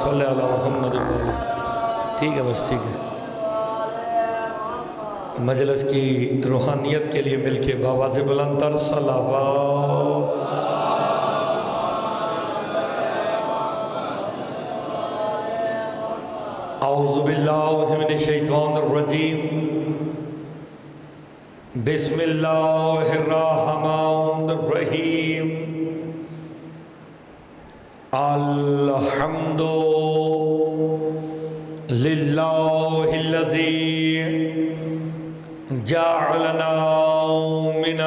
صلی علی محمد ٹھیک ہے بس ٹھیک ہے مجلس کی روحانیت کے لیے مل کے بآواز بلند تر صلوات اعوذ باللہ من الشیطان الرجیم بسم اللہ الرحمن الرحیم الحمد للہ الذی جعلنا من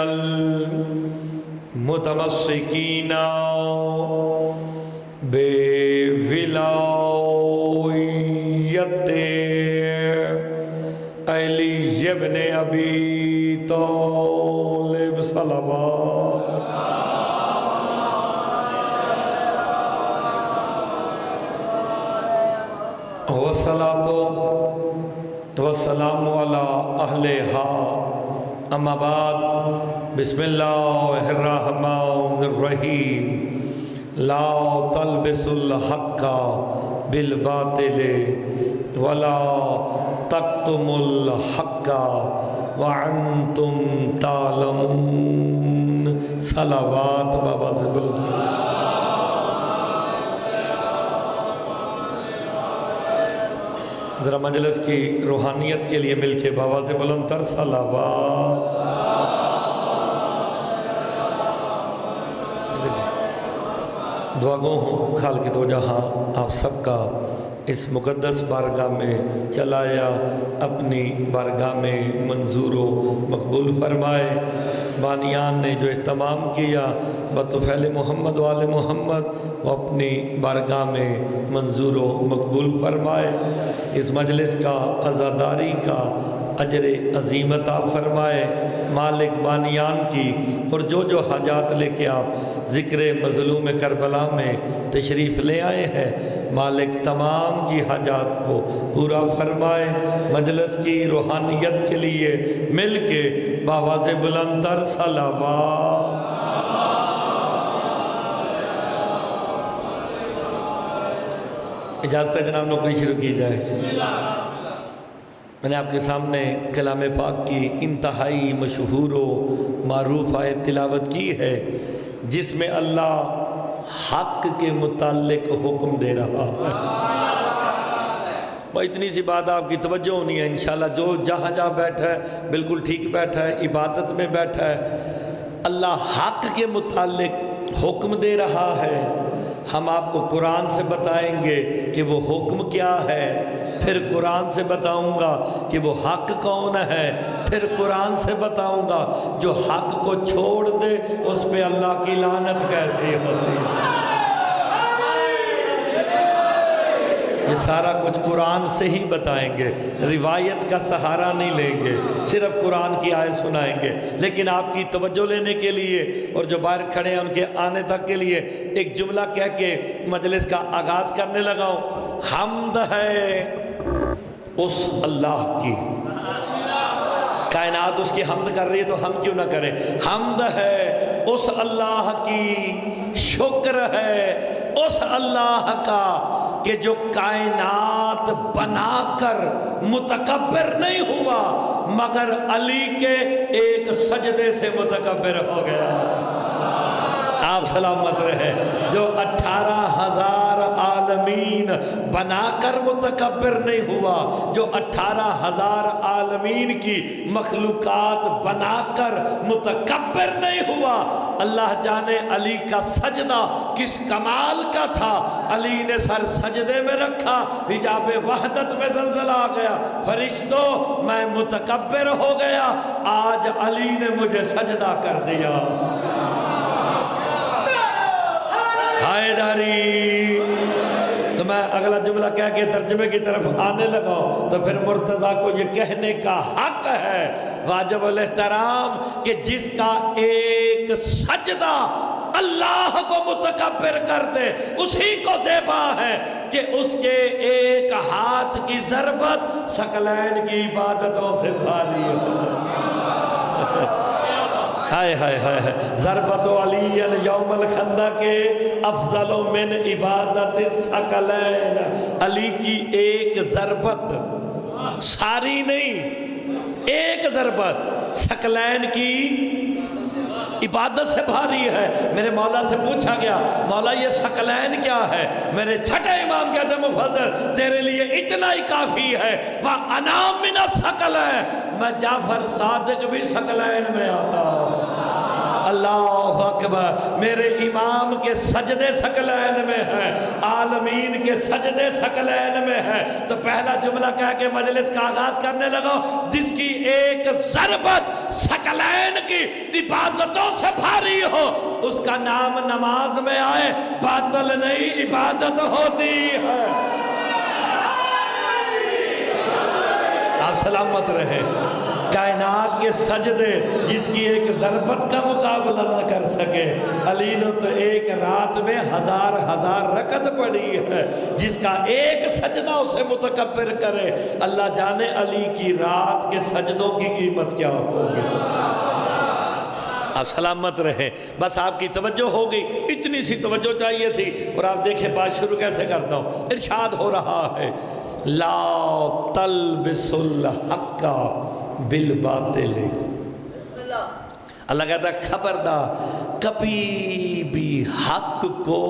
المتمسکین بولایت علی ابن ابی طالب صلوات والصلاة والسلام علی اہلہا اما بعد بسم اللہ الرحمن الرحیم لا تلبسوا الحق بالباطل ولا تکتموا الحق وانتم تعلمون صلوات بابا زبل ذرا مجلس کی روحانیت کے لیے مل کے بآواز بلند تر صلوات دعا گو ہوں خالق دو جہاں آپ سب کا اس مقدس بارگاہ میں چلایا اپنی بارگاہ میں منظور و مقبول فرمائے بانیان نے جو اہتمام کیا بطفیل محمد وآل محمد وہ اپنی بارگاہ میں منظور و مقبول فرمائے اس مجلس کا عزاداری کا اجر عظیم عطا فرمائے مالک بانیان کی اور جو حاجات لے کے آپ ذکر مظلوم کربلا میں تشریف لے آئے ہیں مالک تمام جی حاجات کو پورا فرمائے مجلس کی روحانیت کے لیے مل کے بآواز بلند تر صلوات اجازت ہے جناب نوکری شروع کی جائے میں نے آپ کے سامنے کلام پاک کی انتہائی مشہور و معروف آیت تلاوت کی ہے جس میں اللہ حق کے متعلق حکم دے رہا ہے وہ اتنی سی بات آپ کی توجہ ہونی ہے انشاءاللہ جو جہاں جہاں بیٹھا ہے بالکل ٹھیک بیٹھا ہے عبادت میں بیٹھا ہے اللہ حق کے متعلق حکم دے رہا ہے ہم آپ کو قرآن سے بتائیں گے کہ وہ حکم کیا ہے پھر قرآن سے بتاؤں گا کہ وہ حق کون ہے پھر قرآن سے بتاؤں گا جو حق کو چھوڑ دے اس پہ اللہ کی لعنت کیسے ہوتی ہے یہ سارا کچھ قرآن سے ہی بتائیں گے روایت کا سہارا نہیں لیں گے صرف قرآن کی آیت سنائیں گے لیکن آپ کی توجہ لینے کے لیے اور جو باہر کھڑے ہیں ان کے آنے تک کے لیے ایک جملہ کہہ کے مجلس کا آغاز کرنے لگا ہوں حمد ہے اس اللہ کی کائنات اس کی حمد کر رہی ہے تو ہم کیوں نہ کریں حمد ہے اس اللہ کی شکر ہے اس اللہ کا کہ جو کائنات بنا کر متکبر نہیں ہوا مگر علی کے ایک سجدے سے متکبر ہو گیا آپ سلامت رہے جو 18,000 عالمین بنا کر متکبر نہیں ہوا جو 18,000 عالمین کی مخلوقات بنا کر متکبر نہیں ہوا اللہ جانے علی کا سجدہ کس کمال کا تھا علی نے سر سجدے میں رکھا حجاب وحدت میں زلزلہ آ گیا فرشتوں میں متکبر ہو گیا آج علی نے مجھے سجدہ کر دیا حیدری تو میں اگلا جملہ کہہ کے ترجمے کی طرف آنے لگا تو پھر مرتضیٰ کو یہ کہنے کا حق ہے واجب الاحترام کہ جس کا ایک سجدہ اللہ کو متکبر کر دے اسی کو زیبا ہے کہ اس کے ایک ہاتھ کی ضربت ثقلین کی عبادتوں سے بھاری ہے ہائے ہائے ہائے ضربت علی یوم الخندق کے افضل من عبادت ثقلین، علی کی ایک ضربت، ساری نہیں، ایک ضربت ثقلین کی عبادت سے بھاری ہے۔ میرے مولا سے پوچھا گیا مولا یہ ثقلین کیا ہے؟ میرے چھٹے امام کہتے ہیں مفسر تیرے لیے اتنا ہی کافی ہے، وَأَنَا مِنَ الثَّقَلَيْنِ، میں جعفر صادق بھی ثقلین میں آتا ہوں۔ اللہ اکبر، میرے امام کے سجدے ثقلین میں ہیں، عالمین کے سجدے ثقلین میں ہیں۔ تو پہلا جملہ کہہ کے مجلس کا آغاز کرنے لگا، جس کی ایک ضربت ثقلین کی عبادتوں سے بھاری ہو، اس کا نام نماز میں آئے، باطل نہیں عبادت ہوتی ہے۔ آپ سلامت رہے۔ کائنات کے سجدے جس کی ایک ضربت کا مقابلہ نہ کر سکے، علی نے تو ایک رات میں ہزار رکعت پڑھی ہے، جس کا ایک سجدہ اسے متکبر کرے، اللہ جانے علی کی رات کے سجدوں کی قیمت کیا ہوگی۔ آپ سلامت رہے۔ بس آپ کی توجہ ہو گئی، اتنی سی توجہ چاہیے تھی، اور آپ دیکھیں بات شروع کیسے کرتا ہوں۔ ارشاد ہو رہا ہے لا تلبس الحق بالباطل، اللہ کہتا ہے خبردار کبھی بھی حق کو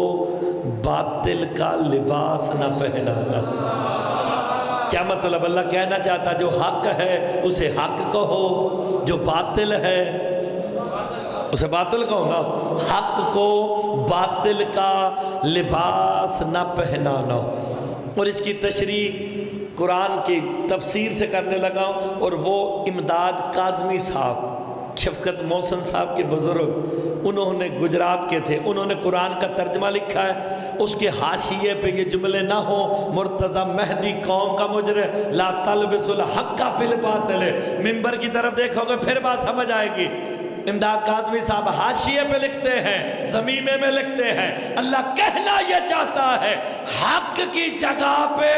باطل کا لباس نہ پہنانا۔ کیا مطلب؟ اللہ کہنا چاہتا جو حق ہے اسے حق کہو، جو باطل ہے اسے باطل کہو نا۔ حق کو باطل کا لباس نہ پہنانا۔ اور اس کی تشریح قرآن کی تفسیر سے کرنے لگا ہوں، اور وہ امداد کاظمی صاحب، شفقت محسن صاحب کے بزرگ، انہوں نے گجرات کے تھے، انہوں نے قرآن کا ترجمہ لکھا ہے، اس کے حاشیے پہ یہ جملے نہ ہوں مرتضی مہدی قوم کا مجرم لا تلبس الحق بالباطل، ممبر کی طرف دیکھو گے پھر بات سمجھ آئے گی۔ امداد کاظمی صاحب حاشیے پہ لکھتے ہیں، زمینے میں لکھتے ہیں، اللہ کہنا یہ چاہتا ہے حق کی جگہ پہ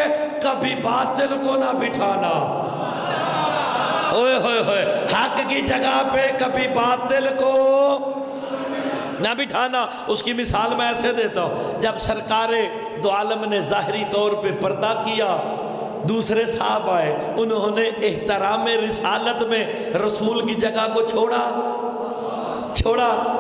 کبھی باطل کو نہ بٹھانا۔ ہوئے ہوئے ہوئے، حق کی جگہ پہ کبھی باطل کو نہ بٹھانا۔ اس کی مثال میں ایسے دیتا ہوں، جب سرکار دو عالم نے ظاہری طور پہ پردہ کیا، دوسرے صاحب آئے، انہوں نے احترام رسالت میں رسول کی جگہ کو چھوڑا،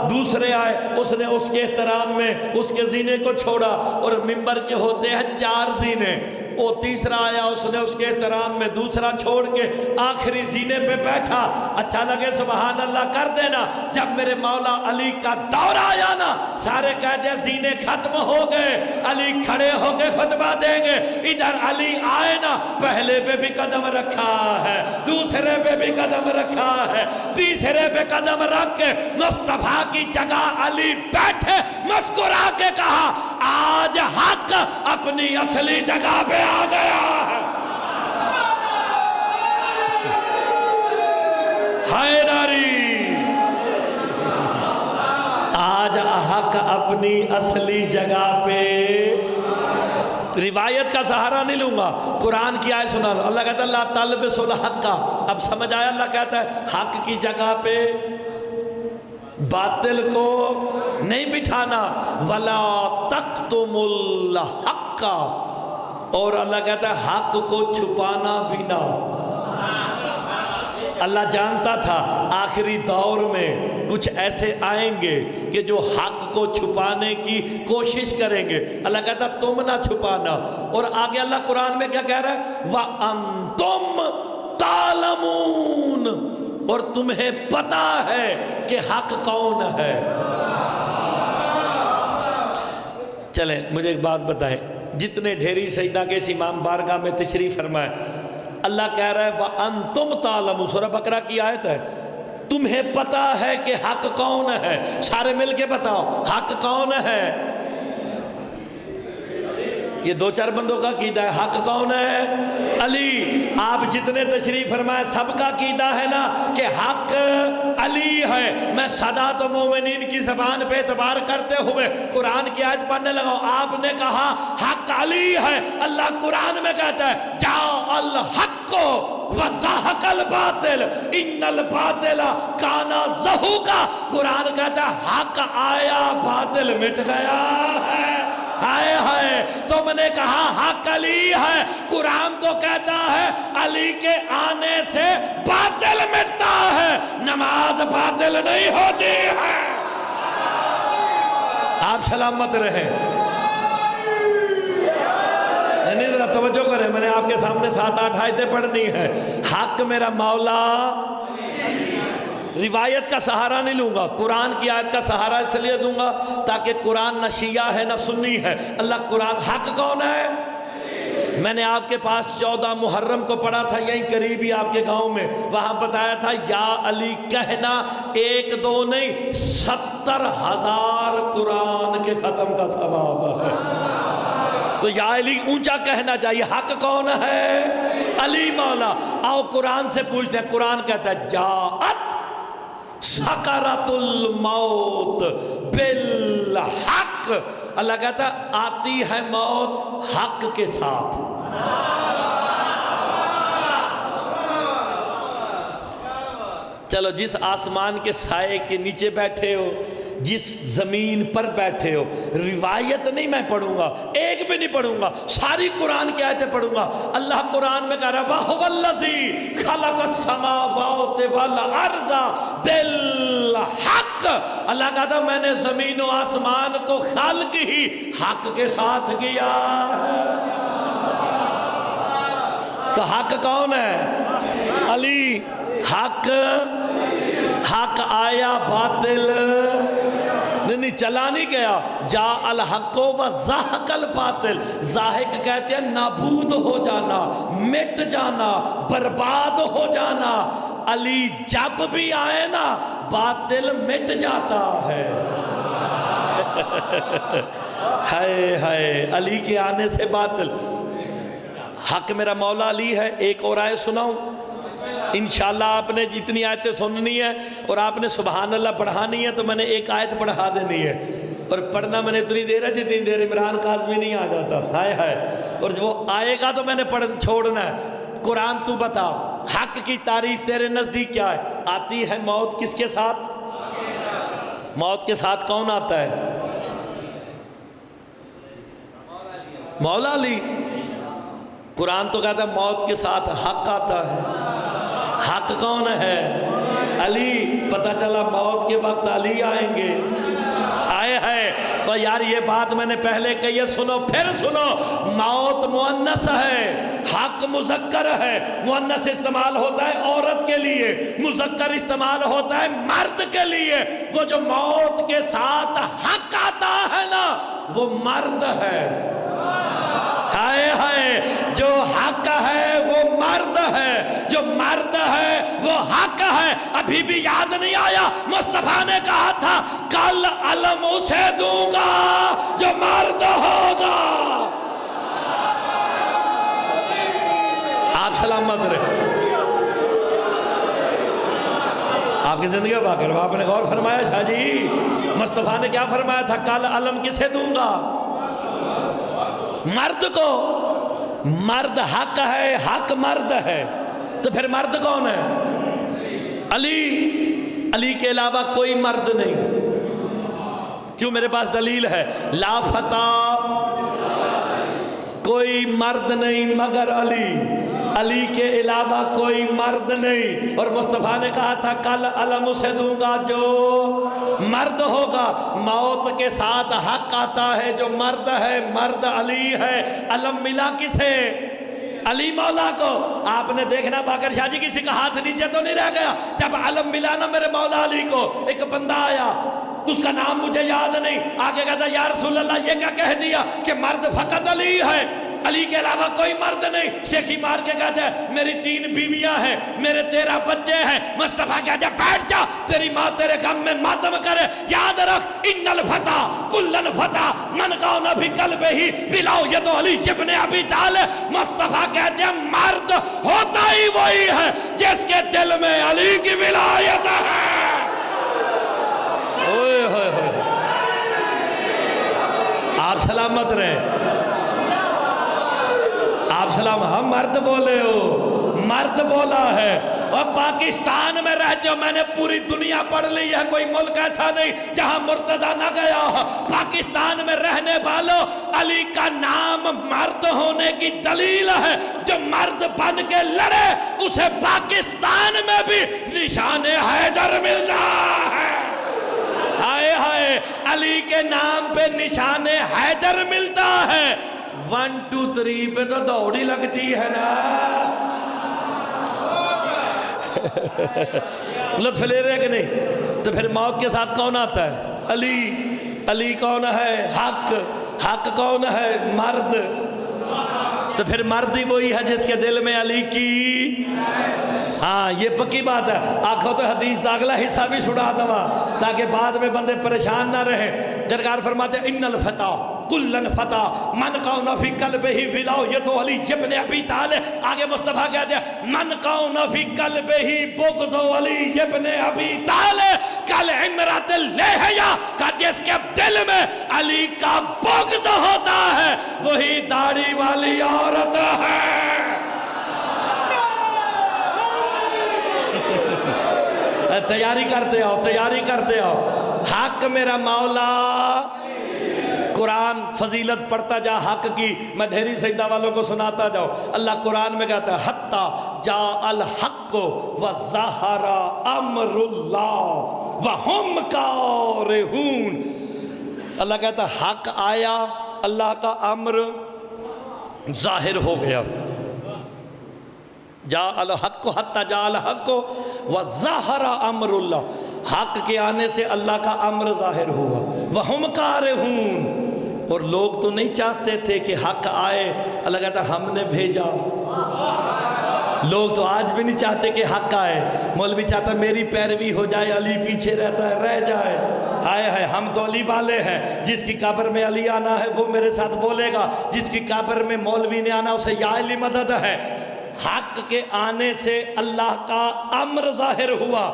دوسرے آئے، اس نے اس کے احترام میں اس کے زینے کو چھوڑا، اور ممبر کے ہوتے ہیں 4 زینے، وہ تیسرا آیا، اس نے اس کے احترام میں دوسرا چھوڑ کے آخری زینے پہ بیٹھا۔ اچھا لگے سبحان اللہ کر دینا۔ جب میرے مولا علی کا دور آیا نا، سارے کہتے ہیں زینے ختم ہو گئے، علی کھڑے ہو کے خطبہ دیں گے، ادھر علی آئے نا، پہلے پہ بھی قدم رکھا ہے، دوسرے پہ بھی قدم رکھا ہے، تیسرے پہ قدم رکھ کے مصطفیٰ کی جگہ علی بیٹھے، مسکرا کے کہا آج حق اپنی اصلی جگہ پہ آ گیا ہے۔ حیدری، آج حق اپنی اصلی جگہ پہ۔ روایت کا سہارا نہیں لوں گا، قرآن کی آیت سنا لو۔ اللہ کہتا ہے لا تلبسوا الحق، اب سمجھ آیا؟ اللہ کہتا ہے حق کی جگہ پہ باطل کو نہیں بٹھانا، ولا تکتموا الحق، اور اللہ کہتا ہے حق کو چھپانا بھی نہ۔ اللہ جانتا تھا آخری دور میں کچھ ایسے آئیں گے کہ جو حق کو چھپانے کی کوشش کریں گے، اللہ کہتا تم نہ چھپانا۔ اور آگے اللہ قرآن میں کیا کہہ رہا ہے وَأَنْتُمْ تَعْلَمُونَ، اور تمہیں پتا ہے کہ حق کون ہے۔ چلیں مجھے ایک بات بتائیں، جتنے ڈھیری سجدہ کے اس امام بارگاہ میں تشریف فرمائے، اللہ کہہ رہا ہے وَأَنْتُمْ تَعْلَمُونَ، سورہ بقرہ کی آیت ہے، تمہیں پتا ہے کہ حق کون ہے۔ سارے مل کے بتاؤ حق کون ہے؟ یہ دو چار بندوں کا عقیدہ ہے. حق کون ہے؟ علی. آپ جتنے تشریف فرمائے سب کا عقیدہ ہے نا کہ حق علی ہے. میں صدات مومنین کی زبان پہ اعتبار کرتے ہوئے قرآن کی آیت پڑھنے لگا. آپ نے کہا حق علی ہے. اللہ قرآن میں کہتا ہے جاء الحق وزہق الباطل ان الباطل کان زہوقا. قرآن کہتا ہے حق آیا باطل مٹ گیا ہے. ہائے ہائے تم نے کہا حق علی ہے. قرآن تو کہتا ہے علی کے آنے سے باطل مٹتا ہے. نماز باطل نہیں ہوتی ہے. آپ سلامت رہے. نہیں ذرا توجہ کریں, میں نے آپ کے سامنے 7-8 آیتیں پڑھنی ہے. حق میرا مولا. روایت کا سہارا نہیں لوں گا, قرآن کی آیت کا سہارا اس لیے دوں گا تاکہ قرآن نہ شیعہ ہے نہ سنی ہے. اللہ قرآن حق کون ہے؟ میں نے آپ کے پاس 14 محرم کو پڑھا تھا یہیں قریب ہی آپ کے گاؤں میں. وہاں بتایا تھا یا علی کہنا 1-2 نہیں 70,000 قرآن کے ختم کا ثواب ہے. تو یا علی اونچا کہنا چاہیے. حق کون ہے؟ علی مولا. آؤ قرآن سے پوچھتے ہیں. قرآن کہتا ہے جاءت سکرات الموت بالحق. اللہ کہتا ہے آتی ہے موت حق کے ساتھ. چلو جس آسمان کے سائے کے نیچے بیٹھے ہو, جس زمین پر بیٹھے ہو, روایت نہیں میں پڑھوں گا, ایک بھی نہیں پڑھوں گا, ساری قرآن کی آیتیں پڑھوں گا. اللہ قرآن میں کہہ رہا وَهُوَ الَّذِي خَلَقَ السَّمَاوَاتِ وَالْأَرْضَ بِالْحَقِّ. اللہ کہتا میں نے زمین و آسمان کو خلق ہی حق کے ساتھ کیا ہے. تو حق کون ہے؟ علی. حق آیا باطل نہیں چلا نہیں گیا. جا الحق و زہق الباطل. زاہق کہتے ہیں نابود ہو جانا, مٹ جانا, برباد ہو جانا. علی جب بھی آئے نا باطل مٹ جاتا ہے. ہائے ہائے علی کے آنے سے باطل. حق میرا مولا علی ہے. ایک اور آیت سناؤں انشاءاللہ. آپ نے جتنی آیتیں سننی ہے اور آپ نے سبحان اللہ پڑھانی ہے تو میں نے ایک آیت پڑھا دینی ہے. اور پڑھنا میں نے اتنی دیر ہے جتنی دیر عمران کاظمی نہیں آ جاتا. ہائے ہائے. اور جب وہ آئے گا تو میں نے چھوڑنا ہے. قرآن تو بتا حق کی تعریف تیرے نزدیک کیا ہے؟ آتی ہے موت کس کے ساتھ؟ موت کے ساتھ کون آتا ہے؟ مولا علی. قرآن تو کہتا ہے موت کے ساتھ حق آتا ہے. حق کون ہے؟ علی. پتہ چلا موت کے وقت علی آئیں گے. آئے ہے تو یار یہ بات میں نے پہلے کہی ہے, سنو پھر سنو. موت مؤنث ہے, حق مذکر ہے. مؤنث استعمال ہوتا ہے عورت کے لیے, مذکر استعمال ہوتا ہے مرد کے لیے. وہ جو موت کے ساتھ حق آتا ہے نا وہ مرد ہے. ہائے ہائے. جو حق ہے وہ مرد ہے, جو مرد ہے وہ حق ہے. ابھی بھی یاد نہیں آیا مصطفیٰ نے کہا تھا کل علم اسے دوں گا جو مرد ہوگا. آپ سلامت رہے. آپ کی زندگی میں واقع آپ نے غور فرمایا شاہ جی مصطفیٰ نے کیا فرمایا تھا؟ کل علم کسے دوں گا؟ مرد کو. مرد حق ہے, حق مرد ہے. تو پھر مرد کون ہے؟ علی. علی کے علاوہ کوئی مرد نہیں. کیوں؟ میرے پاس دلیل ہے. لا فتح, کوئی مرد نہیں مگر علی. علی کے علاوہ کوئی مرد نہیں. اور مصطفیٰ نے کہا تھا کل علم اسے دوں گا جو مرد ہوگا. موت کے ساتھ حق آتا ہے جو مرد ہے, مرد علی ہے. علم ملا کسے؟ علی مولا کو. آپ نے دیکھنا باقر شاہ جی کسی کا ہاتھ نیچے تو نہیں رہ گیا جب علم ملا نا میرے مولا علی کو. ایک بندہ آیا, اس کا نام مجھے یاد نہیں, آگے کہتا یا رسول اللہ یہ کیا کہہ دیا کہ مرد فقط علی ہے؟ علی کے علاوہ کوئی مرد نہیں. شیخی مار کے کہتے ہیں میری 3 بیویاں ہیں, میرے 13 بچے ہیں. مصطفیٰ کہتے ہیں بیٹھ جا, تیری ماں تیرے غم میں ماتم کرے. یاد رکھ ان الفتى کل الفتى من کان فی قلبہ ولایۃ علی ابن ابی طالب. مصطفیٰ کہتے ہیں مرد ہوتا ہی وہی ہے جس کے دل میں علی کی ولایت ہے. اوئے ہوئے ہوئے, آپ سلامت رہے, آپ سلام. ہم مرد بولے ہو, مرد بولا ہے. اور پاکستان میں رہتے ہو, میں نے پوری دنیا پڑھ لی ہے, کوئی ملک ایسا نہیں جہاں مرتضیٰ نہ گیا ہو. پاکستان میں رہنے والوں, علی کا نام مرد ہونے کی دلیل ہے. جو مرد بن کے لڑے اسے پاکستان میں بھی نشان حیدر ملتا ہے. ہائے ہائے, علی کے نام پہ نشان حیدر ملتا ہے. 1 2 3 پہ تو دوڑی لگتی ہے نا. لطف لے رہے کہ نہیں؟ تو پھر موت کے ساتھ کون آتا ہے؟ علی. علی کون ہے؟ حق. حق کون ہے؟ مرد. تو پھر مرد ہی وہی ہے جس کے دل میں علی کی. ہاں یہ پکی بات ہے. آنکھوں تو حدیث دا اگلا حصہ بھی سنا دوا تاکہ بعد میں بندے پریشان نہ رہے. سرکار فرماتے ہیں ان الفتى کل الفتى من کان فی قلبہ ولایۃ علی ابن ابی طالب. آگے مصطفیٰ کہتے ہیں من کان فی قلبہ بغض علی ابن ابی طالب کالعمرۃ اللیہیہ. کہ جس کے دل میں علی کا بغض ہوتا ہے وہی داڑھی والی عورت ہے. تیاری کرتے آؤ, تیاری کرتے آؤ. حق میرا مولا. قرآن فضیلت پڑھتا جا حق کی. میں ڈھیری سجدہ والوں کو سناتا جاؤں. اللہ قرآن میں کہتا ہے حتی جاء الحق وظہر امر اللہ وہم کارہون. اللہ کہتا ہے حق آیا, اللہ کا امر ظاہر ہو گیا. جاء الحق حتی جاء الحق وظہر امر اللہ. حق کے آنے سے اللہ کا امر ظاہر ہوا. وہم کارہون. اور لوگ تو نہیں چاہتے تھے کہ حق آئے. اللہ کہتا ہم نے بھیجا. لوگ تو آج بھی نہیں چاہتے کہ حق آئے. مولوی چاہتا میری پیروی ہو جائے, علی پیچھے رہتا ہے, رہ جائے. ہائے ہائے, ہم تو علی والے ہیں. جس کی قبر میں علی آنا ہے وہ میرے ساتھ بولے گا. جس کی قبر میں مولوی نے آنا اسے یا علی مدد ہے. حق کے آنے سے اللہ کا امر ظاہر ہوا.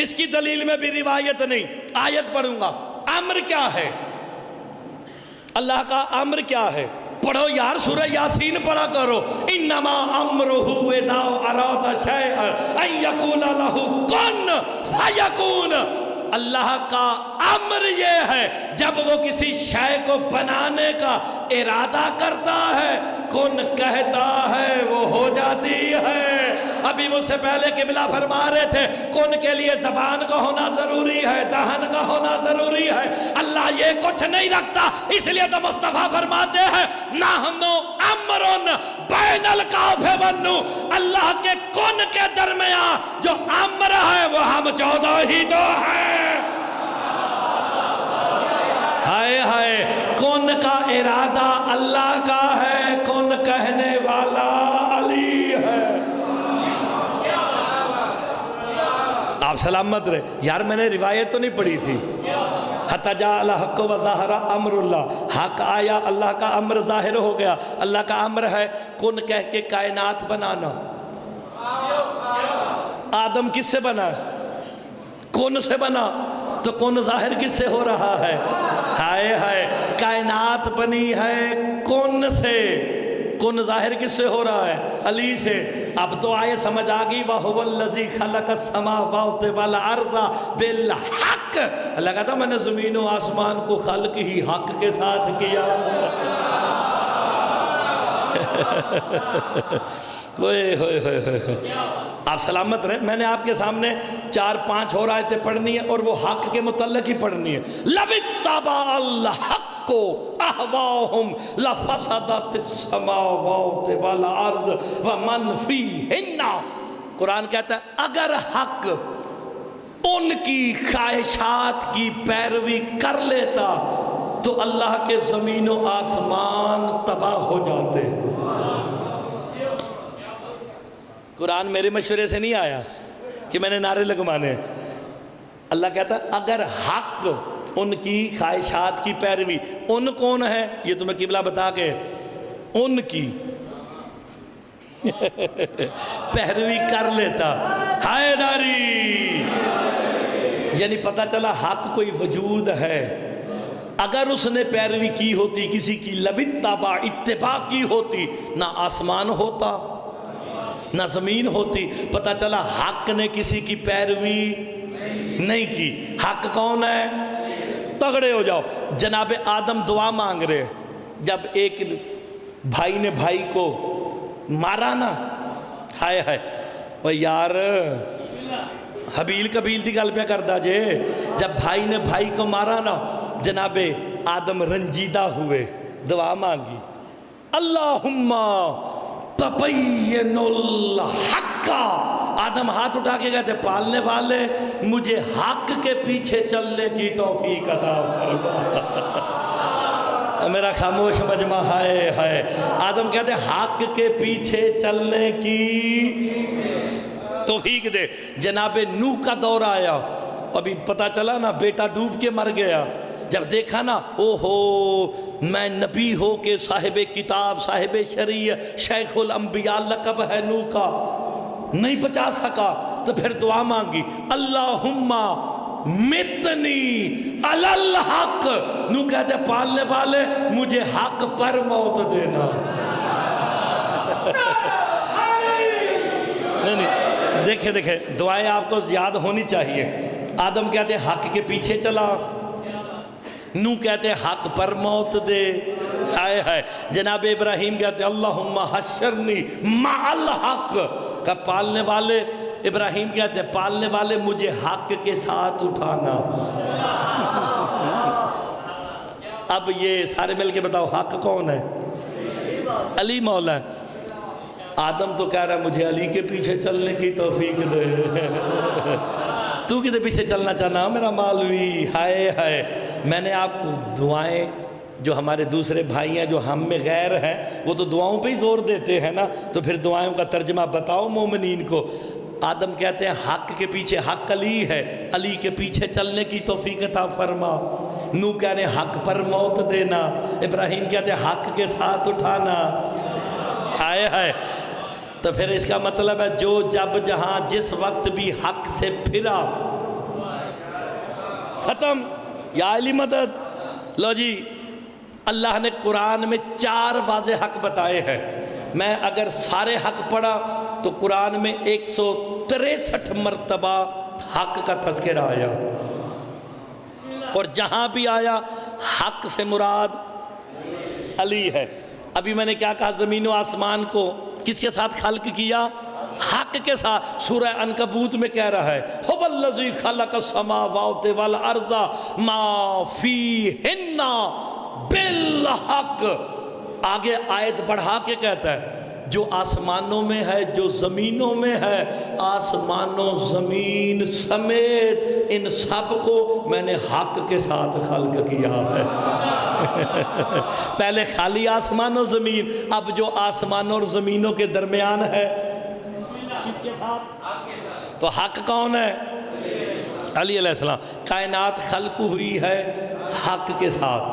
اس کی دلیل میں بھی روایت نہیں, آیت پڑھوں گا. امر کیا ہے؟ اللہ کا امر کیا ہے؟ پڑھو یار, سورہ یاسین پڑھا کرو. انما امرہ اذا اراد شیئا ان یقول لہ کن فیکون. اللہ کا امر یہ ہے جب وہ کسی شے کو بنانے کا ارادہ کرتا ہے, کن کہتا ہے, وہ ہو جاتی ہے. ابھی مجھ سے پہلے قبلہ فرما رہے تھے کن کے لیے زبان کا ہونا ضروری ہے, دہن کا ہونا ضروری ہے. اللہ یہ کچھ نہیں رکھتا, اس لیے تو مصطفیٰ فرماتے ہیں نحن امر بین الکاف والنون. اللہ کے کن کے درمیان جو امر ہے وہ ہم 14 ہی تو ہیں. ہائے ہائے, کن کا ارادہ اللہ کا ہے, کن کہنے والا علی ہے. آپ سلامت رہے. یار میں نے روایت تو نہیں پڑھی تھی. حتی جاء الحق وظہر امر اللہ. حق آیا, اللہ کا امر ظاہر ہو گیا. اللہ کا امر ہے کن کہہ کے کائنات بنانا. آدم کس سے بنا؟ کن سے بنا. تو کن ظاہر کس سے ہو رہا ہے؟ ہائے ہائے, کائنات بنی ہے کن سے. کن ظاہر کس سے ہو رہا ہے؟ علی سے. اب تو آئے سمجھ آگئی وَهُوَ الَّذِي خَلَقَ السَّمَاوَاتِ وَالْأَرْضَ بِالْحَقِّ. اللہ کہتا میں نے زمین و آسمان کو خلق ہی حق کے ساتھ کیا. آپ سلامت رہے. میں نے آپ کے سامنے 4-5 اور آیتیں پڑھنی ہیں اور وہ حق کے متعلق ہی پڑھنی ہے. لَوِ اتَّبَعَ الْحَقُّ أَهْوَاءَهُمْ لَفَسَدَتِ السَّمَاوَاتُ وَالْأَرْضُ وَمَنْ فِيهِنَّ. قرآن کہتا ہے اگر حق ان کی خواہشات کی پیروی کر لیتا تو اللہ کے زمین و آسمان تباہ ہو جاتے۔ قرآن میرے مشورے سے نہیں آیا کہ میں نے نعرے لگوانے۔ اللہ کہتا ہے اگر حق ان کی خواہشات کی پیروی، ان کون ہے یہ تمہیں قبلہ بتا کے، ان کی پیروی کر لیتا، حیداری، یعنی پتہ چلا حق کوئی وجود ہے۔ اگر اس نے پیروی کی ہوتی کسی کی، لوِتَّبَعَ اتباع کی ہوتی، نہ آسمان ہوتا نہ زمین ہوتی۔ پتہ چلا حق نے کسی کی پیروی نہیں کی۔ حق کون ہے؟ تگڑے ہو جاؤ۔ جناب آدم دعا مانگ رہے، جب ایک بھائی نے بھائی کو مارا نا، ہائے ہائے، وہ یار حبیل قبیل دی گل پہ کردا جے، جب بھائی نے بھائی کو مارا نا، جناب آدم رنجیدہ ہوئے، دعا مانگی، اللہم تبین الحق۔ آدم ہاتھ اٹھا کے کہتے پالنے والے مجھے حق کے پیچھے چلنے کی توفیق عطا فرما۔ میرا خاموش مجمع ہائے ہائے، آدم کہتے حق کے پیچھے چلنے کی توفیق دے۔ جناب نوح کا دور آیا، ابھی پتہ چلا نا بیٹا ڈوب کے مر گیا، جب دیکھا نا اوہو میں نبی ہو کے صاحب کتاب صاحب شریعت شیخ الانبیاء لقب ہے نوح کا، نہیں بچا سکا، تو پھر دعا مانگی، اللہم متنی علی الحق۔ نوح کہتے پالنے والے مجھے حق پر موت دینا۔ نہیں دیکھیں دعائیں آپ کو یاد ہونی چاہیے۔ آدم کہتے حق کے پیچھے چلا، نوح کہتے حق پر موت دے، آئے ہے۔ جناب ابراہیم کہتے اللہم حشرنی مع الحق، کہ پالنے والے ابراہیم کہتے پالنے والے مجھے حق کے ساتھ اٹھانا۔ اب یہ سارے مل کے بتاؤ حق کون ہے؟ علی مولا ہے۔ آدم تو کہہ رہا ہے مجھے علی کے پیچھے چلنے کی توفیق دے، تو کدھر پیچھے چلنا چاہنا میرا مالوی، ہائے ہائے۔ میں نے آپ کو دعائیں جو ہمارے دوسرے بھائی ہیں جو ہم میں غیر ہیں وہ تو دعاؤں پہ ہی زور دیتے ہیں نا، تو پھر دعائوں کا ترجمہ بتاؤ مومنین کو۔ آدم کہتے ہیں حق کے پیچھے حق علی ہے، علی کے پیچھے چلنے کی توفیق عطا فرما۔ نوح کہہ رہے حق پر موت دینا، ابراہیم کہتے ہیں حق کے ساتھ اٹھانا، آئے ہائے۔ تو پھر اس کا مطلب ہے جو جب جہاں جس وقت بھی حق سے پھرا ختم، یا علی مدد۔ لو جی اللہ نے قرآن میں 4 واضح حق بتائے ہیں۔ میں اگر سارے حق پڑھا تو قرآن میں 163 مرتبہ حق کا تذکرہ آیا، اور جہاں بھی آیا حق سے مراد علی ہے۔ ابھی میں نے کیا کہا؟ زمین و آسمان کو کس کے ساتھ خلق کیا؟ حق کے ساتھ۔ سورہ عنکبوت میں کہہ رہا ہے هو الذی خلق السماوات والارض ما فیہن بالحق۔ آگے آیت بڑھا کے کہتا ہے جو آسمانوں میں ہے جو زمینوں میں ہے، آسمان و زمین سمیت ان سب کو میں نے حق کے ساتھ خلق کیا ہے۔ پہلے خالی آسمان و زمین، اب جو آسمانوں اور زمینوں کے درمیان ہے کس کے ساتھ؟ تو حق کون ہے؟ علی علیہ السلام۔ کائنات خلق ہوئی ہے حق کے ساتھ،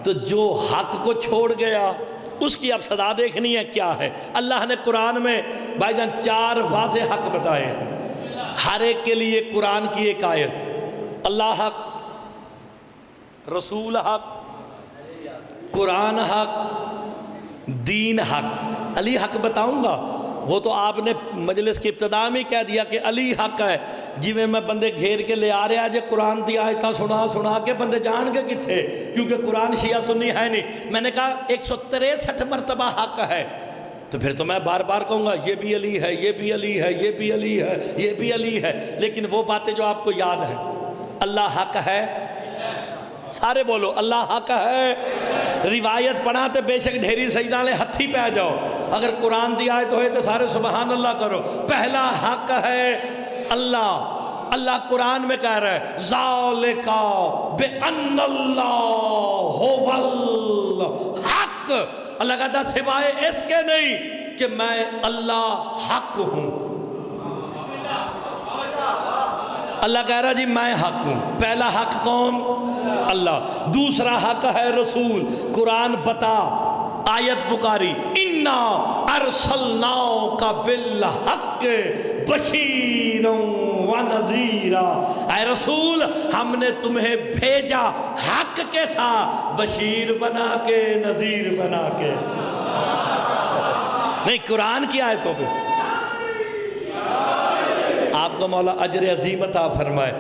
تو جو حق کو چھوڑ گیا اس کی اب صدا دیکھنی ہے کیا ہے۔ اللہ نے قرآن میں بھائی جان 4 واضح حق بتائے ہیں، ہر ایک کے لیے قرآن کی ایک آیت۔ اللہ حق، رسول حق، قرآن حق، دین حق۔ علی حق بتاؤں گا، وہ تو آپ نے مجلس کی ابتدا میں کہہ دیا کہ علی حق ہے، جی میں بندے گھیر کے لے آ رہے آجے قرآن دی آیتاں سنا کے بندے جان کے کتھے، کیونکہ قرآن شیعہ سنی ہے نہیں۔ میں نے کہا 163 مرتبہ حق ہے، تو پھر تو میں بار بار کہوں گا یہ بھی علی ہے، یہ بھی علی ہے، یہ بھی علی ہے، یہ بھی علی ہے، لیکن وہ باتیں جو آپ کو یاد ہیں۔ اللہ حق ہے، سارے بولو اللہ حق ہے۔ روایت پڑھاتے بے شک ڈھیری سجدہ لے ہتھی پہ جاؤ، اگر قرآن دی آیت ہوئے تو سارے سبحان اللہ کرو۔ پہلا حق ہے اللہ، اللہ قرآن میں کہہ رہا ہے ذالک بأن اللہ هو الحق، اللہ کہتا ہے سوائے اس کے نہیں کہ میں اللہ حق ہوں۔ اللہ کہہ رہا جی میں حق ہوں۔ پہلا حق کون؟ اللہ۔ دوسرا حق ہے رسول۔ قرآن بتا، آیت پکاری اِنَّا أَرْسَلْنَاكَ بِالْحَقِّ بَشِيرًا وَنَذِيرًا، اے رسول ہم نے تمہیں بھیجا حق کے ساتھ، بشیر بنا کے نذیر بنا کے۔ نہیں، قرآن کی آیتوں پہ آپ کو مولا اجر عظیم عطا فرمائے۔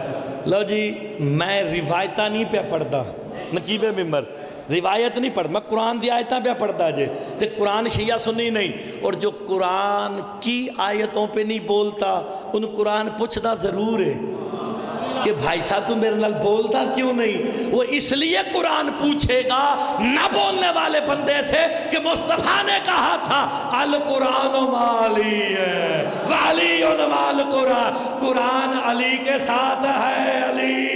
لو جی میں روایتہ نہیں پہ پڑھتا، نقیب ممبر روایت نہیں پڑھتا، میں قرآن دی آیتاں پہ پڑھتا جے تے قرآن شیعہ سنی نہیں، اور جو قرآن کی آیتوں پہ نہیں بولتا ان قرآن پوچھتا ضرور ہے کہ بھائی صاحب تم میرے نال بولتا کیوں نہیں؟ وہ اس لیے قرآن پوچھے گا نہ بولنے والے بندے سے کہ مصطفیٰ نے کہا تھا القرآن مالی ہے وعلی مال قرآن، قرآن علی کے ساتھ ہے، علی۔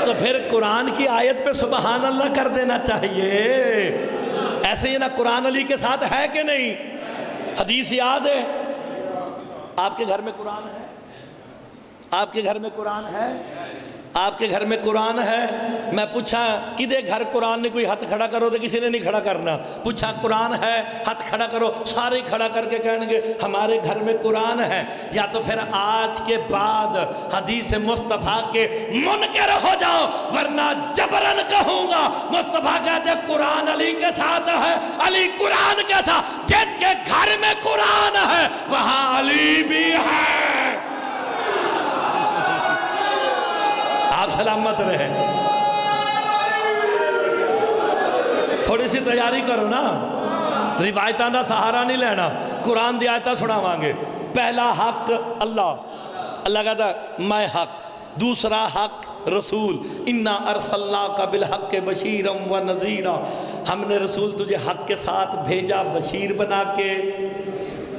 تو پھر قرآن کی آیت پہ سبحان اللہ کر دینا چاہیے، ایسے ہی نا قرآن علی کے ساتھ ہے کہ نہیں؟ حدیث یاد ہے؟ آپ کے گھر میں قرآن ہے؟ آپ کے گھر میں قرآن ہے؟ آپ کے گھر میں قرآن ہے؟ میں پوچھا کدے گھر قرآن نے کوئی ہاتھ کھڑا کرو تو کسی نے نہیں کھڑا کرنا، پوچھا قرآن ہے ہاتھ کھڑا کرو، سارے کھڑا کر کے کہیں گے ہمارے گھر میں قرآن ہے۔ یا تو پھر آج کے بعد حدیث مصطفیٰ کے منکر ہو جاؤ، ورنہ جبرن کہوں گا مصطفیٰ کہتے قرآن علی کے ساتھ ہے، علی قرآن کے ساتھ، جس کے گھر میں قرآن ہے وہاں علی بھی ہے۔ آپ سلامت رہے، تھوڑی سی تیاری کرو نا، روایتاں دا سہارا نہیں لینا، قرآن دی آیتاں سناواں گے۔ پہلا حق اللہ، اللہ کہتا ہے میں حق۔ دوسرا حق رسول، اِنَّا أَرْسَلْنَاكَ بِالْحَقِّ بَشِيرًا وَنَذِيرًا، ہم نے رسول تجھے حق کے ساتھ بھیجا بشیر بنا کے۔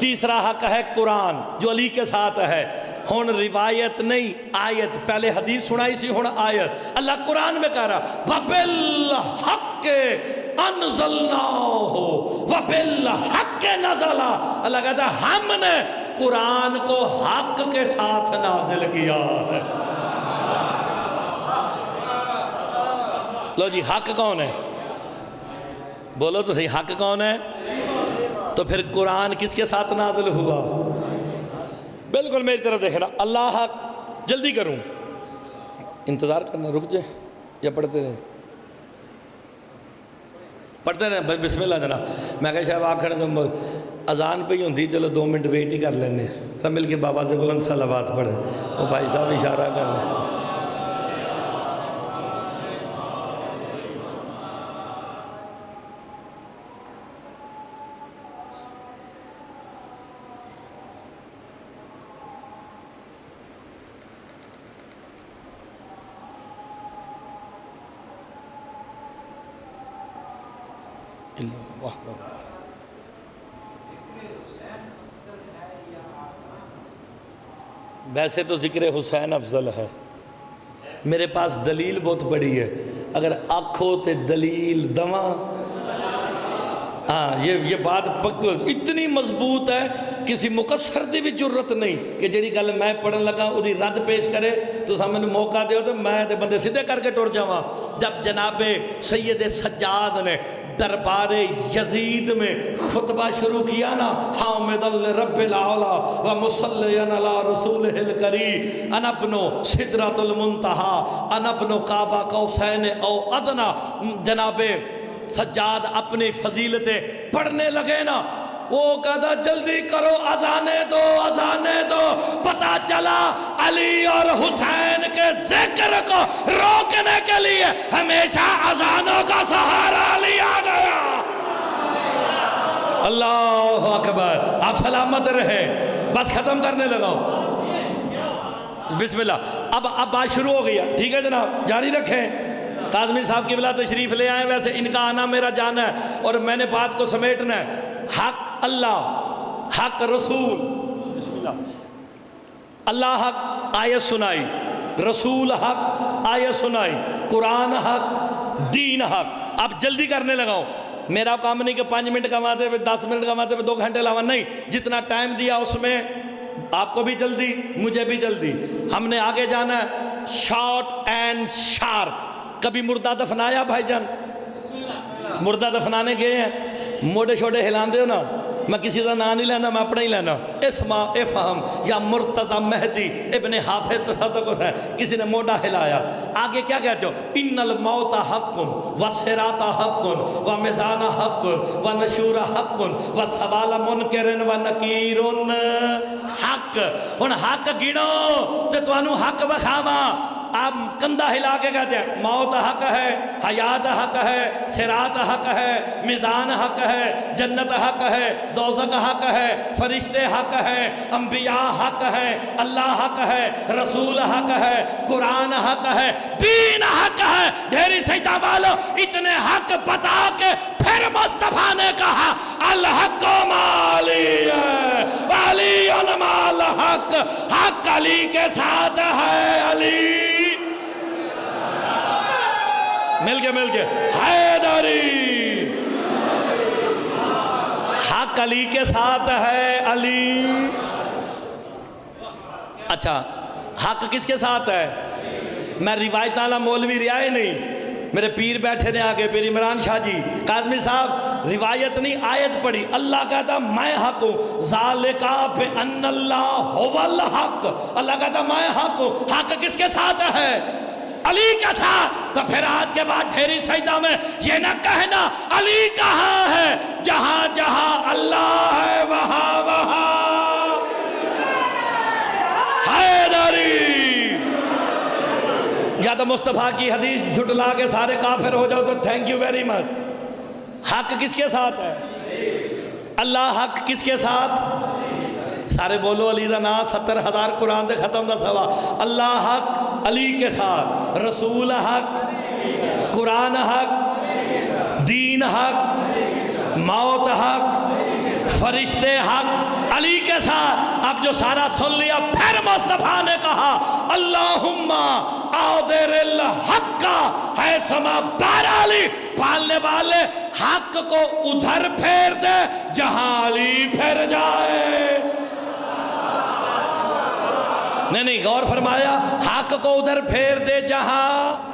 تیسرا حق ہے قرآن جو علی کے ساتھ ہے۔ ہون روایت نہیں آیت، پہلے حدیث سنائی سی، ہون آیت۔ اللہ قرآن میں کہہ رہا وَبِالْحَقِّ أَنزَلْنَاهُ وَبِالْحَقِّ نَزَلَ، اللہ کہتا ہے ہم نے قرآن کو حق کے ساتھ نازل کیا ہے۔ لو جی حق کون ہے؟ بولو تو صحیح، حق کون ہے؟ تو پھر قرآن کس کے ساتھ نازل ہوا؟ بالکل میری طرف دیکھنا، اللہ حق۔ جلدی کروں، انتظار کرنا، رک جائے یا پڑھتے رہے؟ پڑھتے رہے بسم اللہ جناب۔ میں کہا شاید آخر اذان پہ ہی ہوتی، چلو 2 منٹ ویٹ ہی کر لینے، سب مل کے بابا سے بلند صلوات پڑھیں۔ وہ بھائی صاحب اشارہ کر رہے ہیں۔ ویسے تو ذکر حسین افضل ہے، میرے پاس دلیل بہت بڑی ہے، اگر آنکھوں تے دلیل دواں، ہاں یہ بات اتنی مضبوط ہے، کسی مقصر دی بھی جرت نہیں کہ جڑی گل میں پڑھن لگا وہ دی رد پیش کرے تو سامنے موقع دیو تو میں دے بندے سیدھے کر کے ٹر جاواں۔ جب جناب سید سجاد نے دربار یزید میں خطبہ شروع کیا نا، حامد لرب العلا و مصلیاً علی رسولہ الکریم، انا ابن سدرۃ المنتہا، انا ابن قاب قوسین او ادنی، جناب سجاد اپنی فضیلتیں پڑھنے لگے نا، وہ کہتا جلدی کرو اذانے دو، پتہ چلا علی اور حسین کے ذکر کو روکنے کے لیے ہمیشہ اذانوں کا سہارا لیا گیا۔ اللہ اکبر، آپ سلامت رہے، بس ختم کرنے لگاؤ، بسم اللہ۔ اب بات شروع ہو گئی ہے، ٹھیک ہے جناب، جاری رکھیں۔ قاظمی صاحب کی بلا تشریف لے آئیں، ویسے ان کا آنا میرا جانا ہے اور میں نے بات کو سمیٹنا ہے۔ حق اللہ، حق رسول، اللہ حق آیت سنائی، رسول حق آیت سنائی، قرآن حق، دین حق. اب جلدی کرنے لگاؤ. میرا کام نہیں کہ 5 منٹ کماتے ہوئے 10 منٹ کماتے ہوئے 2 گھنٹے لاوا، نہیں. جتنا ٹائم دیا اس میں آپ کو بھی جلدی، مجھے بھی جلدی. ہم نے آگے جانا ہے شارٹ اینڈ شارپ. کبھی مردہ دفنایا بھائی جان؟ مردہ دفنانے گئے ہیں، موڑے شوڑے ہلاندے ہو نا. میں کسی کا نام نہیں لینا، میں اپنا ہی لینا. اسما افہم یا مرتضی مہدی ابن حافظ تصدق ہے. کسی نے موڑا ہلایا. آگے کیا کہتے ہو؟ ان الموت حق والصراط حق والمیزان حق والنشور حق والسؤال منکر ونکیر حق. ہن حق گنو تے تانوں حق بخاواں. آپ کندھا ہلا کے کہتے ہیں موت حق ہے، حیات حق ہے، صراط حق ہے، میزان حق ہے، جنت حق ہے، دوزخ حق ہے، فرشتے حق ہے، انبیاء حق ہے، اللہ حق ہے، رسول حق ہے، قرآن حق ہے، دین حق ہے. ڈھیری سجدہ والو اتنے حق بتا کے پھر مصطفیٰ نے کہا الحق مالی علی مال حق. حق علی کے ساتھ ہے. علی مل کے حیدری. حق علی کے ساتھ ہے. علی. اچھا حق کس کے ساتھ ہے؟ میں روایت والا مولوی رہا ہی نہیں. میرے پیر بیٹھے نے آگے، پیر عمران شاہ جی کاظمی صاحب، روایت نہیں آیت پڑھی. اللہ کہتا میں حق ہوں. ذالکا بان اللہ هو الحق. اللہ کہتا میں حق ہوں. حق کس کے ساتھ ہے؟ علی کے ساتھ. تو پھر آج کے بعد ڈھیری سجدہ میں یہ نہ کہنا علی کہاں ہے. جہاں جہاں اللہ ہے وہاں وہاں حیدری. یا تو مصطفیٰ کی حدیث جھٹلا کے سارے کافر ہو جاؤ تو تھینک یو ویری مچ. حق کس کے ساتھ ہے؟ اللہ حق کس کے ساتھ؟ سارے بولو علی دا نا 70,000 قرآن دے ختم دا سوا. اللہ حق علی کے ساتھ، رسول حق، قرآن حق، دین حق، موت حق، فرشتے حق، علی کے ساتھ. اب جو سارا سن لیا پھر مصطفیٰ نے کہا اللہم آدر الحق ہے سما بارالی. پالنے والے حق کو ادھر پھیر دے جہاں علی پھر جائے. نہیں غور فرمایا. حق کو ادھر پھیر دے جہاں.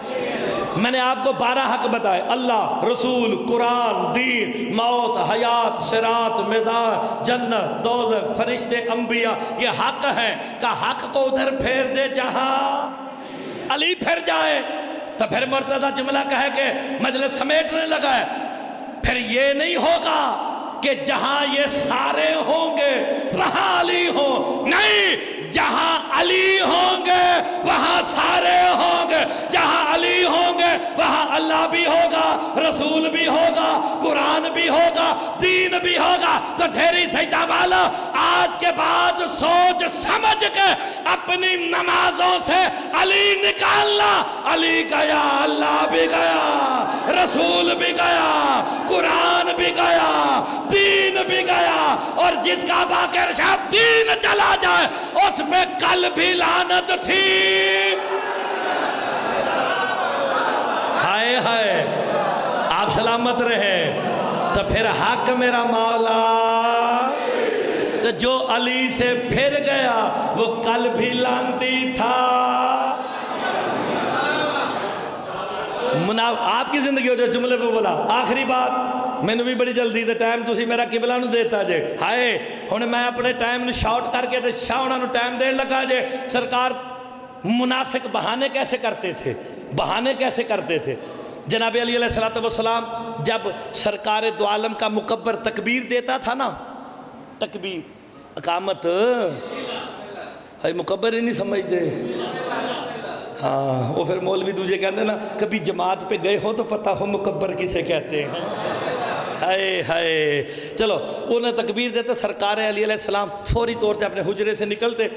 میں نے آپ کو 12 حق بتائے، اللہ، رسول، قرآن، دین، موت، حیات، صراط، میزان، جنت، دوزخ، فرشتے، انبیاء. یہ حق ہے کہ حق کو ادھر پھیر دے جہاں علی پھر جائے. تو پھر مرتضی جملہ کہے کہ مجلس سمیٹنے لگا ہے. پھر یہ نہیں ہوگا کہ جہاں یہ سارے ہوں گے وہاں علی ہو. نہیں، جہاں علی ہوں گے وہاں سارے ہوں گے. جہاں علی ہوں گے وہاں اللہ بھی ہوگا، رسول بھی ہوگا، قرآن بھی ہوگا، دین بھی ہوگا. تو ڈھیری سجدہ والا آج کے بعد سوچ سمجھ کے اپنی نمازوں سے علی نکالنا. علی گیا، اللہ بھی گیا، رسول بھی گیا، قرآن بھی گیا، دین بھی گیا. اور جس کا باقر شاہ دین چلا جائے اس پہ کل بھی لعنت تھی. ہائے ہائے. آپ سلامت رہے. تو پھر حق میرا مولا، تو جو علی سے پھر گیا وہ کل بھی لعنتی تھا. آپ کی زندگی ہو جو جملے پہ بولا. آخری بات، میں نے بھی بڑی جلدی تے ٹائم تسی میرا قبلہ نو دیتا جے. ہائے ہن میں اپنے ٹائم نو شارٹ کر کے تے شاہ انہاں نو ٹائم دین لگا جے. سرکار منافق بہانے کیسے کرتے تھے؟ بہانے کیسے کرتے تھے؟ جناب علی علیہ السلام جب سرکار دو عالم کا مکبر تکبیر دیتا تھا نا، تکبیر اقامت، ہائی مکبر ہی نہیں سمجھتے. ہاں وہ پھر مولوی دوجے کہتے ہیں نا کبھی جماعت پہ گئے ہو تو پتہ ہو مکبر کسے کہتے ہیں. ہائے ہائے. چلو انہیں تکبیر دیتے، سرکار علی علیہ السلام فوری طور سے اپنے حجرے سے نکلتے،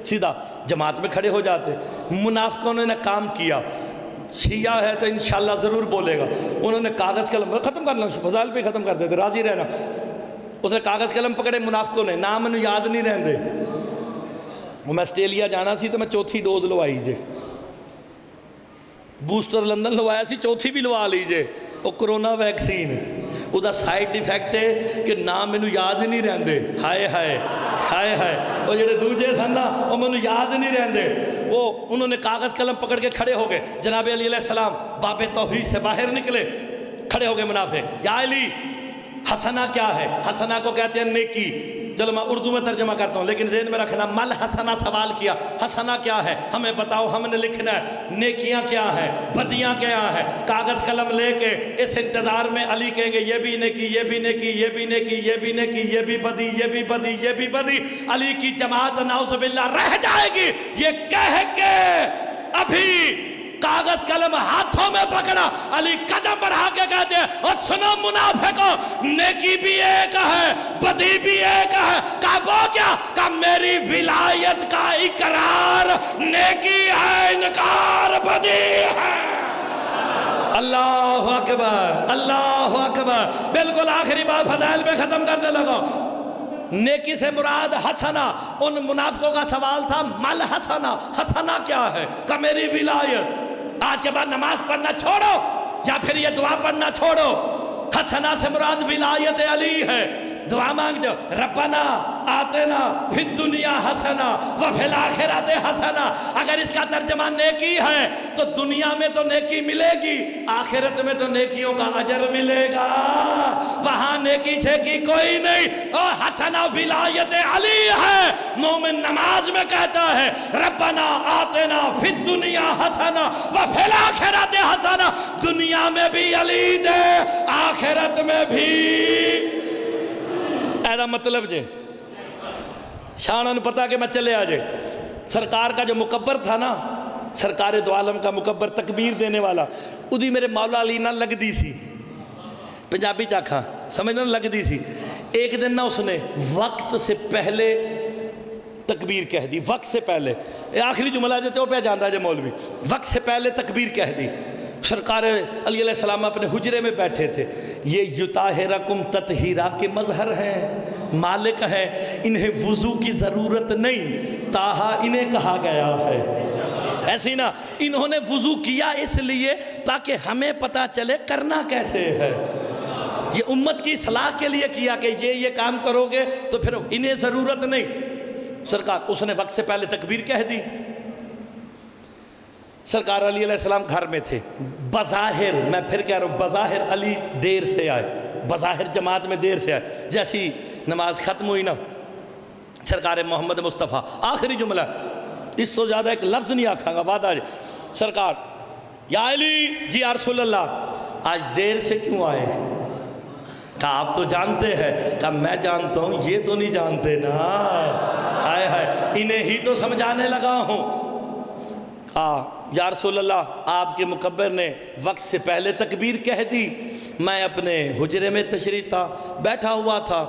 سیدھا جماعت میں کھڑے ہو جاتے. منافقوں نے کام کیا، شیعہ ہے تو انشاءاللہ ضرور بولے گا. انہوں نے کاغذ قلم ختم کر لیں، فضائل پہ ختم کر دیتے، راضی رہنا. اس نے کاغذ قلم پکڑے منافقوں نے، نام انہوں یاد نہیں رہندے. میں آسٹریلیا جانا سی تو میں چوتھی ڈوز لوائی جے، بوسٹر لندن لوایا سی، چوتھی بھی لوا لیجے، وہ کرونا ویکسین وہ دا سائیڈ ایفیکٹ ہے کہ نام مینو یاد ہی نہیں رہندے، ہائے ہائے ہائے ہائے، وہ جڑے دوجے سن نا وہ مینو یاد ہی نہیں رہندے، وہ انہوں نے کاغذ قلم پکڑ کے کھڑے ہو گئے، جناب علی علیہ السلام باب توحید سے باہر نکلے، کھڑے ہو گئے منافق، یا علی حسنہ کیا ہے؟ حسنہ کو کہتے ہیں نیکی، چلو میں اردو میں ترجمہ کرتا ہوں لیکن ذہن میں رکھنا، مل حسنہ سوال کیا، حسنہ کیا ہے ہمیں بتاؤ، ہم نے لکھنا ہے، نیکیاں کیا ہیں، بدیاں کیا ہیں، کاغذ قلم لے کے اس انتظار میں علی کہیں گے یہ بھی نیکی، یہ بھی نیکی، یہ بھی نیکی، یہ بھی نیکی، یہ بھی بدی، یہ بھی بدی، یہ بھی بدی، علی کی جماعت نعوذ باللہ رہ جائے گی، یہ کہہ کے ابھی کاغذ قلم ہاتھوں میں پکڑا، علی قدم بڑھا کے کہتے ہیں اور سنو منافقو، نیکی بھی ایک ہے بدی بھی ایک ہے، کہا وہ کیا؟ کہا میری ولایت کا اقرار نیکی ہے، انکار بدی ہے۔ اللہ اکبر اللہ اکبر، بالکل آخری بات فضائل میں ختم کرنے لگا، نیکی سے مراد حسنہ، ان منافقوں کا سوال تھا مل حسنہ، حسنہ کیا ہے؟ کہ میری ولایت، آج کے بعد نماز پڑھنا چھوڑو یا پھر یہ دعا پڑھنا چھوڑو، حسنہ سے مراد ولایت علی ہے، دعا مانگ دو، ربنا آتنا فی الدنیا حسنہ وفی الآخرۃ حسنہ، اگر اس کا ترجمہ نیکی ہے تو دنیا میں تو نیکی ملے گی، آخرت میں تو نیکیوں کا اجر ملے گا، وہاں نیکی چھیکی کوئی نہیں، اور حسنہ ولایت علی ہے۔ مومن نماز میں کہتا ہے ربنا آتنا فی الدنیا حسنہ وفی الآخرۃ حسنہ، دنیا میں بھی علی دے آخرت میں بھی، ایسا مطلب جے شانن پتا کہ میں چلے آجے، سرکار کا جو مکبر تھا نا، سرکار دو عالم کا مکبر تکبیر دینے والا، ادھی میرے مولا علی نہ لگ دی سی، پنجابی چاکھا سمجھنا لگ دی سی، ایک دن نہ اس نے وقت سے پہلے تکبیر کہہ دی، وقت سے پہلے، آخری جملہ دیتے ہو پہ جاندہ جے مولوی، وقت سے پہلے تکبیر کہہ دی، سرکار علی علیہ السلام اپنے حجرے میں بیٹھے تھے، یہ یطاہرکم تطہیرہ کے مظہر ہیں، مالک ہیں، انہیں وضو کی ضرورت نہیں، تاہا انہیں کہا گیا ہے، ایسی نا انہوں نے وضو کیا اس لیے تاکہ ہمیں پتہ چلے کرنا کیسے ہے، یہ امت کی اصلاح کے لیے کیا کہ یہ کام کرو گے تو پھر انہیں ضرورت نہیں، سرکار اس نے وقت سے پہلے تکبیر کہہ دی، سرکار علی علیہ السلام گھر میں تھے، بظاہر میں پھر کہہ رہا ہوں بظاہر علی دیر سے آئے، بظاہر جماعت میں دیر سے آئے، جیسی نماز ختم ہوئی نا، سرکار محمد مصطفیٰ آخری جملہ، اس سے زیادہ ایک لفظ نہیں آکھاں گا بعد آج، سرکار یا علی جی یا رسول اللہ آج دیر سے کیوں آئے؟ کہا آپ تو جانتے ہیں، کہا میں جانتا ہوں یہ تو نہیں جانتے نا، ہائے ہائے انہیں ہی تو سمجھانے لگا ہوں، یا رسول اللہ آپ کے مکبر نے وقت سے پہلے تکبیر کہہ دی، میں اپنے حجرے میں تشریف تھا، بیٹھا ہوا تھا،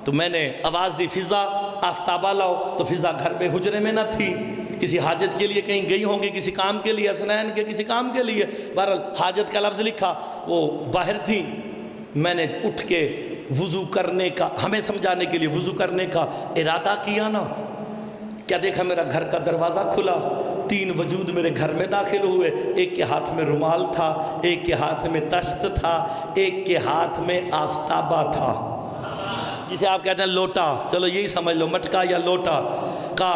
تو میں نے آواز دی فضا آفتابہ لاؤ، تو فضا گھر میں حجرے میں نہ تھی، کسی حاجت کے لیے کہیں گئی ہوں گی، کسی کام کے لیے، حسنین کے کسی کام کے لیے، بہرحال حاجت کا لفظ لکھا، وہ باہر تھی، میں نے اٹھ کے وضو کرنے کا، ہمیں سمجھانے کے لیے وضو کرنے کا ارادہ کیا نا، کیا دیکھا میرا گھر کا دروازہ کھلا، تین وجود میرے گھر میں داخل ہوئے، ایک کے ہاتھ میں رومال تھا، ایک کے ہاتھ میں تشت تھا، ایک کے ہاتھ میں آفتابہ تھا، جسے آپ کہتے ہیں لوٹا، چلو یہی سمجھ لو مٹکا یا لوٹا کا،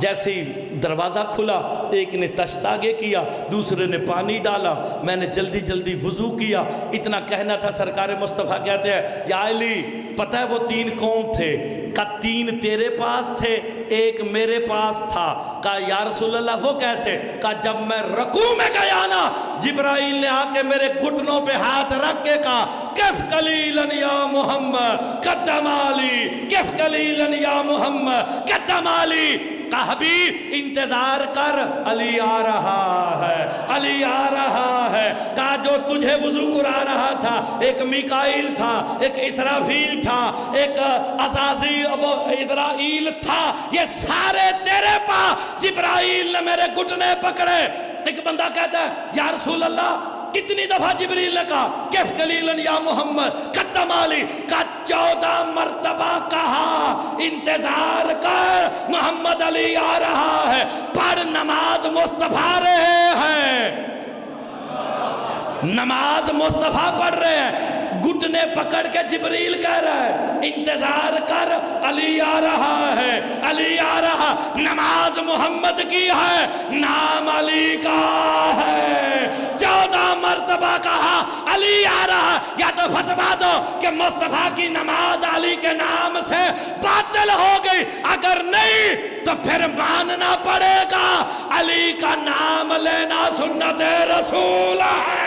جیسے ہی دروازہ کھلا ایک نے تشت آگے کیا، دوسرے نے پانی ڈالا، میں نے جلدی جلدی وضو کیا، اتنا کہنا تھا، سرکار مصطفیٰ کہتے ہیں یا علی پتہ ہے وہ تین کون تھے؟ کہا تین تیرے پاس تھے، ایک میرے پاس تھا، کہا یا رسول اللہ وہ کیسے؟ کہا جب میں رکوع میں گیا نا، جبرائیل نے آ کے میرے گھٹنوں پہ ہاتھ رکھ کے کہا کف قلیلاً یا محمد قدم علی، کف قلیلاً یا محمد قدم علی، کہا حبیب انتظار کر علی آ رہا ہے، علی آ رہا ہے، کہا جو تجھے وضو کرا رہا تھا ایک میکائیل تھا، ایک اسرافیل تھا، ایک اسرائیل تھا، یہ سارے تیرے پاس، جبرائیل نے میرے گھٹنے پکڑے، ایک بندہ کہتا ہے یا رسول اللہ کتنی دفعہ جبریل نے کہا کیف قلیلاً یا محمد قدم امام علی کا 14 مرتبہ کہا انتظار کر محمد علی آ رہا ہے، پڑھ نماز مصطفیٰ رہے ہیں، نماز مصطفیٰ پڑھ رہے ہیں، گھٹنے پکڑ کے جبریل کہہ رہا ہے انتظار کر علی آ رہا ہے، علی آ رہا، نماز محمد کی ہے، نام علی کا ہے، 14 مرتبہ کہا علی آ رہا، یا تو فتوا دو کہ مصطفیٰ کی نماز علی کے نام سے باطل ہو گئی، اگر نہیں تو پھر ماننا پڑے گا علی کا نام لینا سنت رسول ہے۔